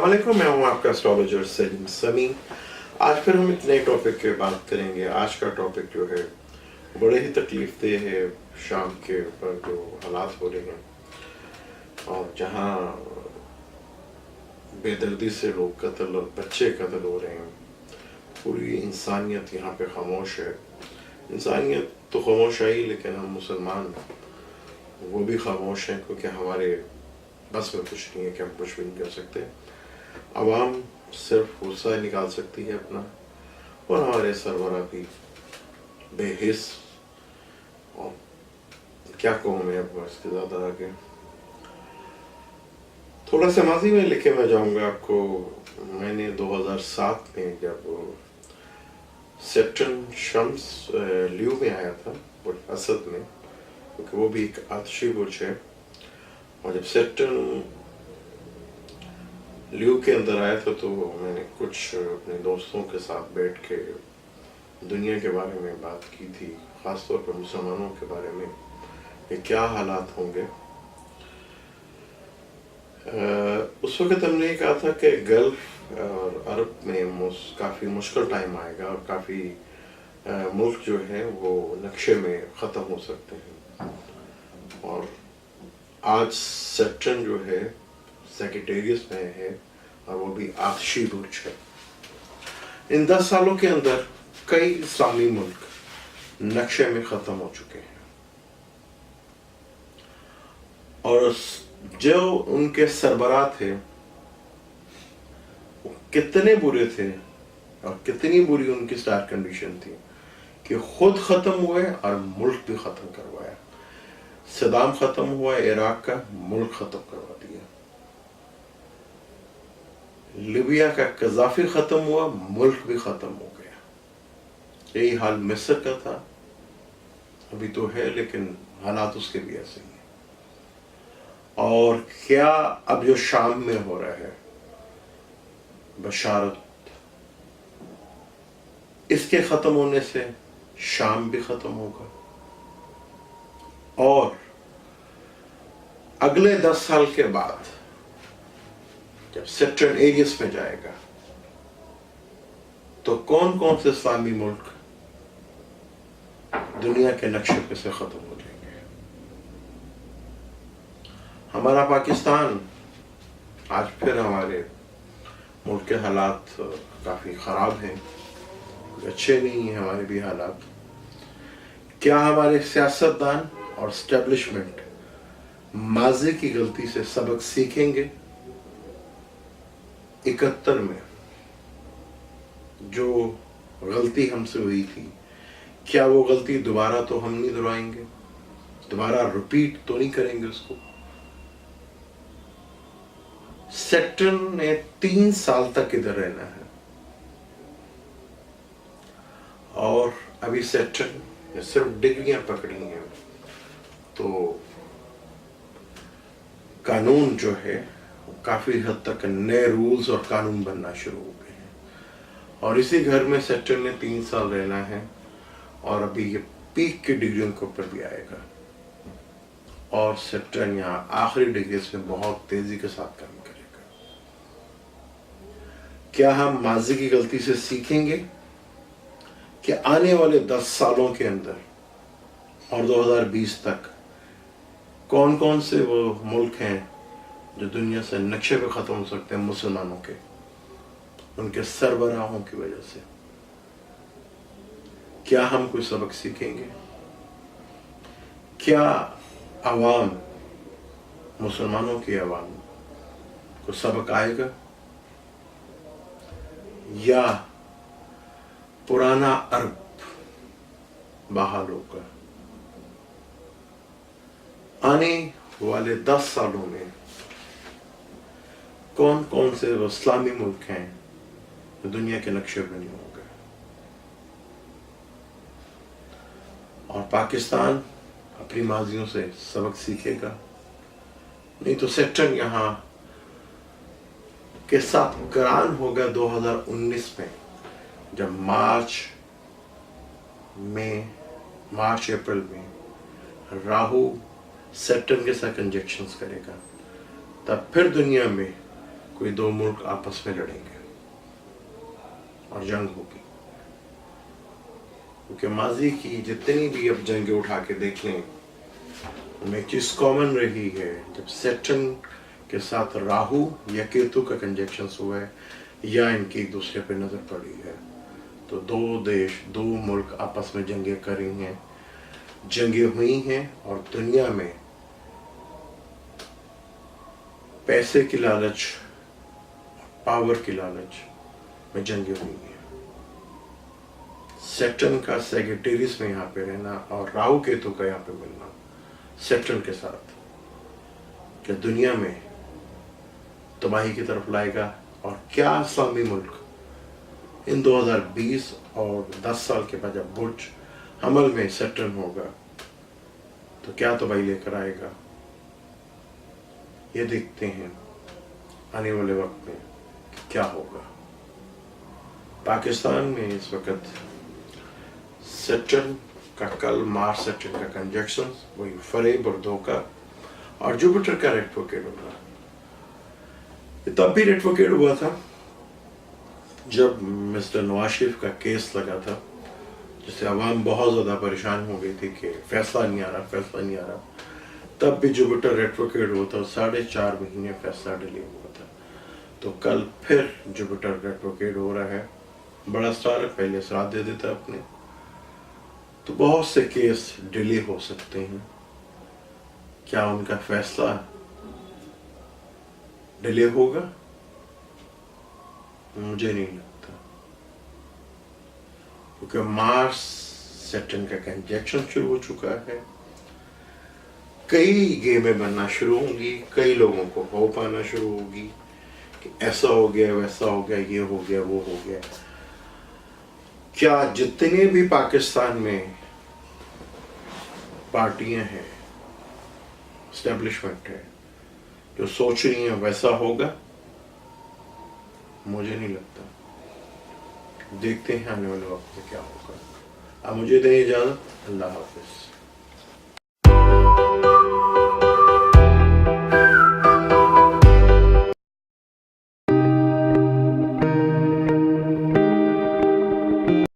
अस्सलामुअलैकुम, मैं हूँ आपका एस्ट्रोलॉजर सलीम समी। आज फिर हम एक नए टॉपिक पे बात करेंगे। आज का टॉपिक जो है बड़े ही तकलीफ दे है। शाम के ऊपर जो हालात हो रहे हैं और जहाँ बेदर्दी से लोग कत्ल और बच्चे कत्ल हो रहे हैं, पूरी इंसानियत यहाँ पे खामोश है। इंसानियत तो खामोश है ही, लेकिन हम मुसलमान वो भी खामोश हैं, क्योंकि हमारे बस में कुछ नहीं है कि हम कुछ भी नहीं कर सकते। आवाम सिर्फ गुस्सा निकाल सकती है अपना, और हमारे सरबराह भी बेहिस। और क्या कहूँ मैं अब इसके ज़्यादा आगे। थोड़ा सा माजी में लिखे मैं जाऊँगा आपको। मैंने 2007 में जब सेक्टन शम्स लियो में आया था, असद में, क्योंकि वो भी एक आतिशी बुर्ज है, और जब सेक्टन लियो के अंदर आया था तो मैंने कुछ अपने दोस्तों के साथ बैठ के दुनिया के बारे में बात की थी, ख़ासतौर पर मुसलमानों के बारे में कि क्या हालात होंगे। उस वक़्त हमने ये कहा था कि गल्फ़ और अरब में काफ़ी मुश्किल टाइम आएगा और काफ़ी मुल्क जो है वो नक्शे में ख़त्म हो सकते हैं। और आज सेक्टन जो है सेक्रेटेरियस में है, और वो भी आतिशी बुर्ज है। इन 10 सालों के अंदर कई इस्लामी मुल्क नक्शे में ख़त्म हो चुके हैं, और जो उनके सरबराह थे वो कितने बुरे थे और कितनी बुरी उनकी स्टार कंडीशन थी कि खुद ख़त्म हुए और मुल्क भी ख़त्म करवाया। सदाम ख़त्म हुआ, इराक का मुल्क ख़त्म करवा दिया। लीबिया का कज़ाफी ख़त्म हुआ, मुल्क भी ख़त्म हो गया। यही हाल मिस्र का था, अभी तो है, लेकिन हालात उसके भी ऐसे ही हैं। और क्या अब जो शाम में हो रहा है बशारत, इसके ख़त्म होने से शाम भी ख़त्म होगा, और अगले 10 साल के बाद जब सेक्टन एरियस में जाएगा तो कौन कौन से इस्लामी मुल्क दुनिया के नक्शे पे से खत्म हो जाएंगे। हमारा पाकिस्तान, आज फिर हमारे मुल्क के हालात काफ़ी ख़राब हैं, अच्छे नहीं हैं हमारे भी हालात। क्या हमारे सियासतदान और एस्टेब्लिशमेंट माज़ी की गलती से सबक सीखेंगे? 71 में जो गलती हमसे हुई थी, क्या वो गलती दोबारा तो हम नहीं दोहराएंगे? दोबारा रिपीट तो नहीं करेंगे उसको? सेक्टन ने 3 साल तक इधर रहना है, और अभी सेक्टन ने सिर्फ डिग्रियां पकड़ी हैं, तो कानून जो है काफ़ी हद तक नए रूल्स और कानून बनना शुरू हो गए हैं। और इसी घर में सेक्टन ने 3 साल रहना है, और अभी ये पीक की डिग्रियों के ऊपर भी आएगा, और सेक्टन यहाँ आखिरी डिग्रीज में बहुत तेज़ी के साथ काम करेगा। क्या हम माजी की गलती से सीखेंगे कि आने वाले 10 सालों के अंदर और 2020 तक कौन कौन से वो मुल्क हैं जो दुनिया से नक्शे पे ख़त्म हो सकते हैं मुसलमानों के, उनके सरबराहों की वजह से? क्या हम कोई सबक सीखेंगे? क्या आवाम, मुसलमानों की आवाम को सबक आएगा, या पुराना अरब बहाल होगा? आने वाले 10 सालों में कौन कौन से वो इस्लामी मुल्क हैं जो दुनिया के नक्शे पर नहीं होंगे? और पाकिस्तान अपनी माजियों से सबक सीखेगा, नहीं तो सेक्टन यहाँ के साथ करान होगा 2019 में, जब मार्च अप्रैल में राहु सेक्टन के साथ इंजेक्शंस करेगा। तब फिर दुनिया में कोई दो मुल्क आपस में लड़ेंगे और जंग होगी। क्योंकि माजी की जितनी भी अब जंगें उठा के देख लें, उनमें एक चीज़ कॉमन रही है, जब सैटर्न के साथ राहु या केतु का कंजक्शन हुआ है या इनकी एक दूसरे पे नज़र पड़ी है, तो दो देश, दो मुल्क आपस में जंगें करी हैं, जंगें हुई हैं और दुनिया में पैसे की लालच, पावर की लालच में जंगें हुई हैं। सैटर्न का सेगिटेरियस में यहाँ पे रहना और राहु केतु का यहाँ पे मिलना सैटर्न के साथ, क्या दुनिया में तबाही की तरफ लाएगा? और क्या इस्लामी मुल्क इन 2020 और 10 साल के बाद जब बुर्ज हमल में सैटर्न होगा तो क्या तबाही लेकर आएगा? ये देखते हैं आने वाले वक्त में क्या होगा। पाकिस्तान में इस वक्त सैटर्न का कल मार्स सैटर्न का कंजक्शन, वही फरेब और धोखा, और जुपिटर का रेट्रोग्रेड होगा। ये तब भी रेट्रोग्रेड हुआ था जब मिस्टर नवाज शरीफ का केस लगा था, जिससे आवाम बहुत ज़्यादा परेशान हो गई थी कि फैसला नहीं आ रहा। तब भी जुपिटर रेट्रोग्रेड हुआ था, 4.5 महीने फैसला डिले हुआ था। तो कल फिर जुपिटर रेट्रोग्रेड हो रहा है। बड़ा स्टार पहले सराहत दे देता अपने, तो बहुत से केस डिले हो सकते हैं। क्या उनका फैसला डिले होगा? मुझे नहीं लगता, क्योंकि मार्स सैटर्न का कंजक्शन शुरू हो चुका है। कई गेमें बनना शुरू होंगी, कई लोगों को होप आना शुरू होगी कि ऐसा हो गया, वैसा हो गया, ये हो गया, वो हो गया। क्या जितने भी पाकिस्तान में पार्टियां हैं, एस्टेब्लिशमेंट है, जो सोच रही हैं वैसा होगा? मुझे नहीं लगता। देखते हैं आने वाले वक्त में क्या होगा। अब मुझे दें इजाजत। अल्लाह हाफिज।